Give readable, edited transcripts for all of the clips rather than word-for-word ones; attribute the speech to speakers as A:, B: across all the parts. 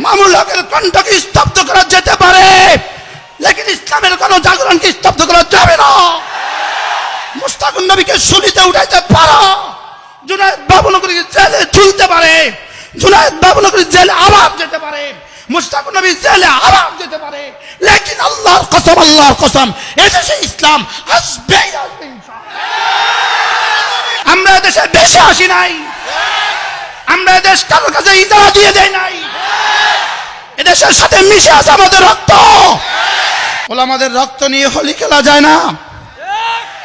A: মামুনুল হকের কণ্ঠকে স্তব্ধ করা যেতে পারে, লেকিন ইসলামের কোন জাগরণকে স্তব্ধ করা যাবে না। মুশতাকুন নবীকে শুলিতে উঠাইতে পারো, জুনায়েদ বাবুনগরীকে জেলে ঝুলতে পারে, জুনায়েদ বাবুনগরী জেলে আবার যেতে পারে, মুশতাকুন নবী জেলে আবার যেতে পারে, লেকিন আল্লাহর কসম এদেশে ইসলাম আসবেই আসবে ইনশাআল্লাহ। আমরা এদেশে বেশি আসি নাই, আমরা এদেশ কারোর কাছে ইজারা দিয়ে দেই নাই, এদেশের সাথে মিশে আছে আমাদের রক্ত। ওলামাদের রক্ত নিয়ে হোলি খেলা যায় না,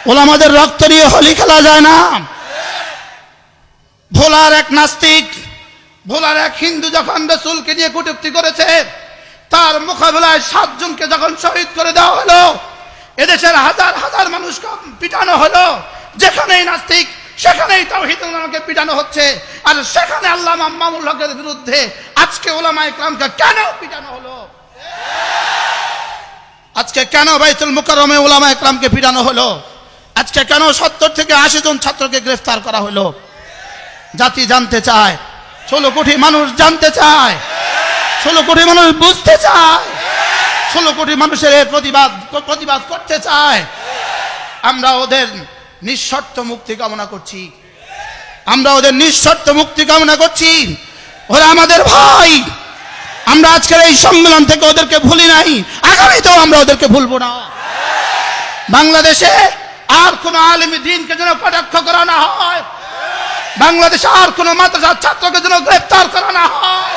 A: ওলামাদের রক্ত নিয়ে হোলি খেলা যায় না। ভোলার এক নাস্তিক, ভোলার এক হিন্দু যখন রাসূলকে নিয়ে কটূক্তি করেছে, তার মোকাবেলায় 7 জনকে যখন শহীদ করে দেওয়া হলো, এদেশের হাজার হাজার মানুষকে পিটানো হলো, যেখানেই নাস্তিক সেখানেই তাওহীদের নামে পিটানো হচ্ছে, আর সেখানে আল্লামা মামুনুল হকের বিরুদ্ধে আজকে উলামায়ে কেরামকে কেন পিটানো হলো? আজকে কেন বাইতুল মুকাররমে উলামায়ে কেরামকে পিটানো হলো? আজকে কেন 70 থেকে 80 জন ছাত্রকে গ্রেফতার করা হলো? জাতি জানতে চায়, 16 কোটি মানুষ জানতে চায়, 16 কোটি মানুষ বুঝতে চায়, 16 কোটি মানুষের প্রতিবাদ করতে চায়। আমরা ওদের নিঃশর্ত মুক্তি কামনা করছি, আমরা ওদের নিঃশর্ত মুক্তি কামনা করছি। ওরা আমাদের ভাই, আমরা আজকের এই সম্মেলন থেকে ওদেরকে ভুলি নাই, আগামীতেও আমরা ওদেরকে ভুলবো না। বাংলাদেশে আর কোন আলেম দ্বীনকে যেন কটাক্ষ করা না হয়, বাংলাদেশে আর কোন মাদ্রাসার ছাত্রকে যেন গ্রেফতার করা না হয়,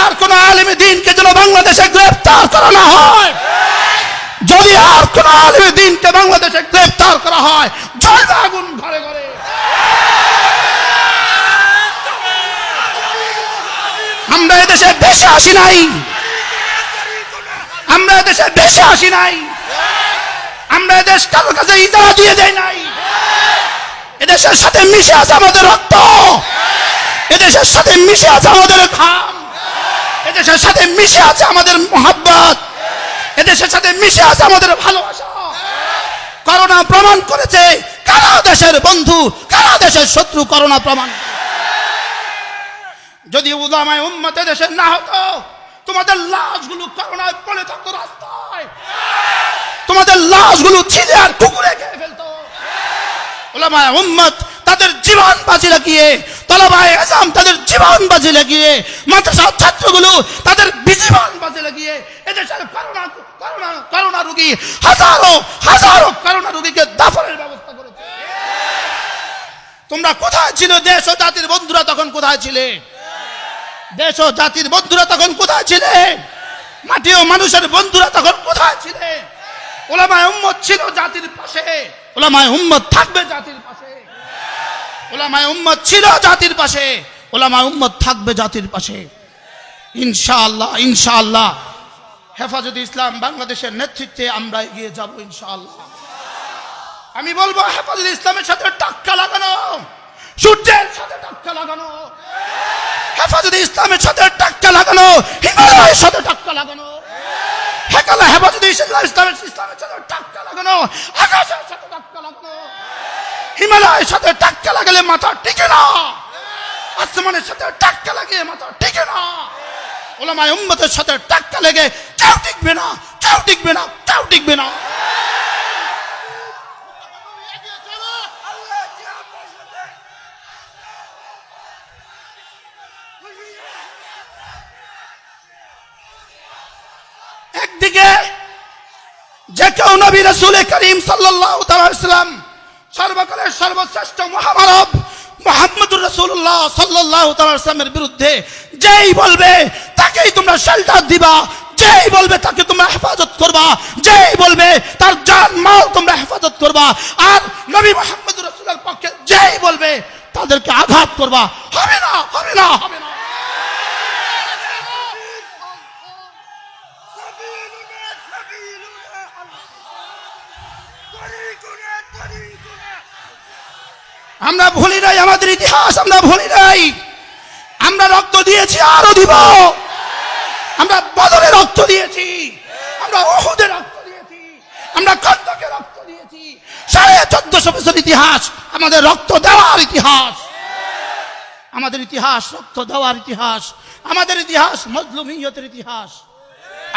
A: আর কোন আলেম দ্বীনকে যেন বাংলাদেশে গ্রেফতার করা না হয়। যদি আর কোন আলেম দ্বীনকে বাংলাদেশে গ্রেফতার করা হয়, জ্বলবে আগুন ঘরে ঘরে। আমরা এদেশে বেশি আসি নাই, আমরা এদেশে বেশি আসি নাই, আমরা এদেশ কারোর কাছে ইজারা দিয়ে দেই নাই। এদেশের সাথে মিশে আছে আমাদের রক্ত, এদেশের সাথে মিশে আছে আমাদের ঘাম, এদেশের সাথে মিশে আছে আমাদের মহব্বত, এদেশের সাথে মিশে আছে আমাদের ভালোবাসা। করোনা প্রমাণ করেছে কারা দেশের বন্ধু, কারা দেশের শত্রু। করোনা প্রমাণ, যদি উলামায়ে উম্মত দেশের না হতো, তোমাদের লাশগুলো করোনায় পড়ে থাকতো রাস্তায়, তোমাদের লাশগুলো ছিঁড়ে আর কুকুরে খেয়ে ফেলতো। উলামায়ে উম্মত তাদের জীবন বাজি লাগিয়ে, তলাবায়ে আজম তাদের জীবন বাজি লাগিয়ে, মাদ্রাসার ছাত্রগুলো তাদের জীবন বাজি লাগিয়ে এদেশের করোনা রোগী হাজারো হাজারো করোনা রোগীকে দাফনের ব্যবস্থা করেছে। তোমরা কোথায় ছিলে? দেশ ও জাতির বন্ধুরা তখন কোথায় ছিলে? দেশ ও জাতির বন্ধুরা তখন কোথায় ছিলে? মাটি ও মানুষের বন্ধুরা তখন কোথায় ছিলে? উলামায়ে উম্মত ছিল জাতির পাশে, উলামায়ে উম্মত থাকবে জাতির পাশে, উলামায়ে উম্মত ছিল জাতির পাশে, উলামায়ে উম্মত থাকবে জাতির পাশে। ইনশাআল্লাহ, ইনশাআল্লাহ হেফাজতে ইসলাম বাংলাদেশের নেতৃত্বে আমরা এগিয়ে যাব ইনশাআল্লাহ। আমি বলবো হেফাজতে ইসলামের সাথে টাক্কা লাগানো, সূর্যের সাথে টাক্কা লাগানো, হেফাজতে ইসলামের সাথে টাক্কা লাগানো, হিমালয়ের সাথে টাক্কা লাগানো, হেফাজতে ইসলামের সাথে টাক্কা লাগানো, আকাশের সাথে টাক্কা লাগানো। হিমালয়ের সাথে টাক্কা লাগালে মাথা টিকে না, আসমানের সাথে টাক্কা লাগিয়ে মাথা টিকে না। উলামায়ে উম্মতের সাথে টাক্কা লেগে কেউ টিকবে না, কেউ টিকবে না, কেউ টিকবে না। একদিকে যে কেউ নবী রাসূল করিম সাল্লাল্লাহু তাআলা আলাইহি ওয়াসাল্লাম সর্বকালের সর্বশ্রেষ্ঠ মহামানব মুহাম্মদুর রাসূলুল্লাহ সাল্লাল্লাহু তাআলা আলাইহি ওয়াসাল্লামের বিরুদ্ধে যেই বলবে তাকেই তোমরা শেল্টার দিবা, যেই বলবে তাকে তোমরা হেফাজত করবা, যেই বলবে তার জান মাল তোমরা হেফাজত করবা, আর নবী মুহাম্মদুর রাসূলের পক্ষে যেই বলবে তাদেরকে আঘাত করবা। হবে না, হবে না, হবে না। আমরা ভুলি নাই আমাদের ইতিহাস, আমরা ভুলি নাই। আমরা রক্ত দিয়েছি, আরো দিব। আমরা বদরে রক্ত দিয়েছি, আমরা উহুদে রক্ত দিয়েছি, আমরা খন্দকে রক্ত দিয়েছি। 1450 বছর ইতিহাস আমাদের রক্ত দেওয়ার ইতিহাস। আমাদের ইতিহাস রক্ত দেওয়ার ইতিহাস, আমাদের ইতিহাস মজলুমিয়তের ইতিহাস,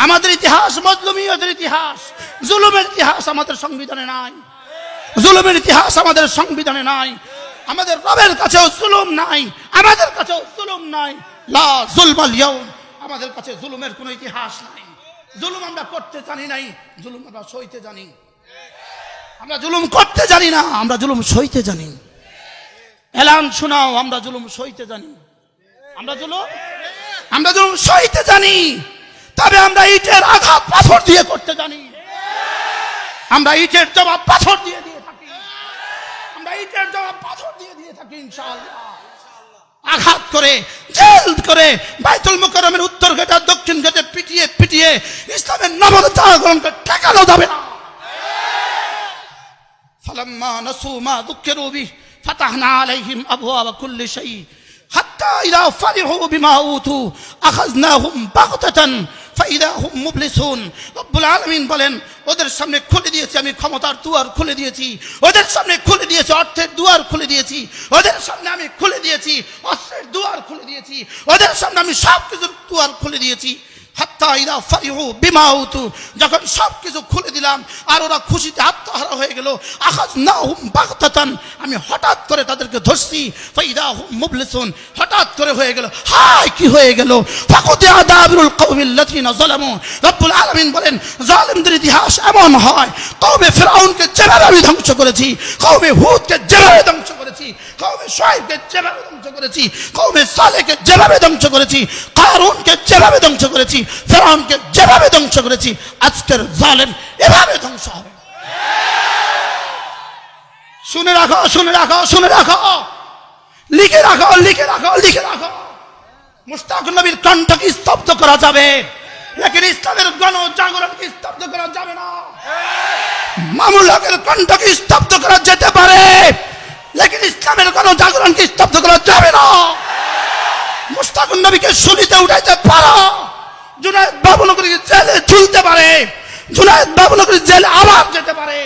A: আমাদের ইতিহাস মজলুমিয়তের ইতিহাস। জুলুমের ইতিহাস আমাদের সংবিধানে নাই, জুলুমের ইতিহাস আমাদের সংবিধানে নাই। আমাদের রবের কাছেও জুলুম নাই, আমাদের কাছেও জুলুম নাই। লা যুলমাল ইয়াউম, আমাদের কাছে জুলুমের কোনো ইতিহাস নাই। জুলুম আমরা করতে জানি নাই, জুলুম আমরা সইতে জানি। আমরা জুলুম করতে জানি না, আমরা জুলুম সইতে জানি। এলান শোনাও, আমরা জুলুম সইতে জানি। আমরা জুলুম সইতে জানি, তবে আমরা ইটের আঘাত পাথর দিয়ে করতে জানি। আমরা ইটের জবাব পাথর দিয়ে থাকি, আমরা ইটের জবাব পাথর দিয়ে থাকি ইনশাআল্লাহ। আঘাত করে, জেল করে, বাইতুল মুকাররমের উত্তর গেট আর দক্ষিণ গেটে পিটিয়ে ইসলামের নবজাগরণকে ঠেকানো যাবে না। ফালাম্মা নাসু মা যুকিরু বিহি ফাতাহনা আলাইহিম আবওয়াব কুল্লি শাই হাত্তা ইযা ফারিহু বিমা উতু আখাযনাহুম বাগতাতান ফাইদা হুম মুবলিসুন। রব্বুল আলামিন বলেন, ওদের সামনে খুলে দিয়েছি আমি ক্ষমতার দুয়ার খুলে দিয়েছি, ওদের সামনে খুলে দিয়েছি অর্থের দুয়ার খুলে দিয়েছি, ওদের সামনে আমি খুলে দিয়েছি অস্ত্রের দুয়ার খুলে দিয়েছি, ওদের সামনে আমি সব কিছুর দুয়ার খুলে দিয়েছি। হাত্তা ইযা ফারিহু বিমা উতু, যখন সব কিছু খুলে দিলাম আর ওরা খুশিতে আত্মহারা হয়ে গেল, আখাযনাহুম বাগতাতান, আমি হঠাৎ করে তাদেরকে ধরছি। ফাইদা হুম মুবলিসুন, হঠাৎ করে হয়ে গেল। হায় কি হয়ে গেল! ফাকুতিয়া দাবিরুল কওমিল্লাযিনা যালামু। রব্বুল আলামিন বলেন, জালিমদের ইতিহাস এমন হয়, কওমে ফিরআউনকে যেভাবে আমি ধ্বংস করেছি, কওমে হুদকে যেভাবে ধ্বংস করেছি, কওমে শুআয়বকে যেভাবে ধ্বংস করেছি, কওমে সালেহকে যেভাবে ধ্বংস করেছি, কারুনকে যেভাবে ধ্বংস করেছি, ফিরআউনকে যেভাবে ধ্বংস করেছি, আজকের জালেম এভাবে ধ্বংস হবে। শুনে রাখো, শুনে রাখো, শুনে রাখো, লিখে রাখো, লিখে রাখো, লিখে রাখো। মুশতাক নবীর কণ্ঠকে স্তব্ধ করা যাবে, লেকিন ইসলামের গণজাগরণকে স্তব্ধ করা যাবে না। মামুনুল হকের কণ্ঠকে স্তব্ধ করা যেতে পারে, লেকিন ইসলামের গণজাগরণকে স্তব্ধ করা যাবে না। মুশতাক নবীকে শুলিতে উঠাইতে পারো, জুনায়েদ বাবুনগরী জেলে ঝুলতে পারে, জুনায়েদ বাবুনগরী জেলে আবার যেতে পারে,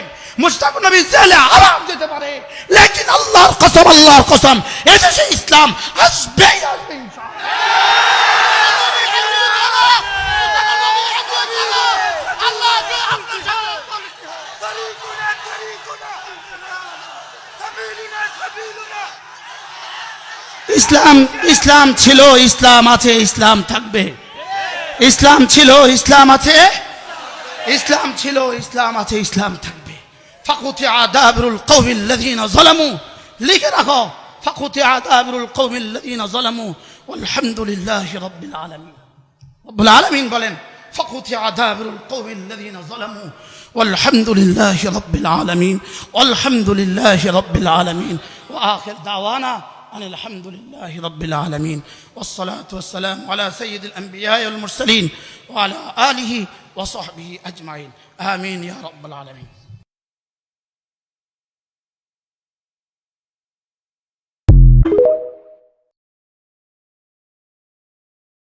A: মুশতাক নবী জেলে আবার যেতে পারে, লেকিন আল্লাহর কসম, আল্লাহর কসম, এদেশে ইসলাম আসবে আসবে ইসলাম। ইসলাম ছিল, ইসলাম আছে, ইসলাম থাকবে। ইসলাম ছিল, ইসলাম আছে, ইসলাম ছিল, ইসলাম আছে, ইসলাম থাকবে। ফাকুতিয়া দাবিরুল কওমিল্লাযিনা যালামু, লিখে রাখো, ফাকুতিয়া দাবিরুল কওমিল্লাযিনা যালামু ওয়ালহামদুলিল্লাহি রাব্বিল আলামিন। রব্বুল আলামিন বলেন, ফাকুতিয়া দাবিরুল কওমিল্লাযিনা যালামু ওয়ালহামদুলিল্লাহি রাব্বিল আলামিন, ওয়ালহামদুলিল্লাহি রাব্বিল আলামিন। ওয়া আখির দাওয়ানা أن الحمد لله رب العالمين والصلاة والسلام على سيد الأنبياء والمرسلين وعلى آله وصحبه أجمعين آمين يا رب العالمين.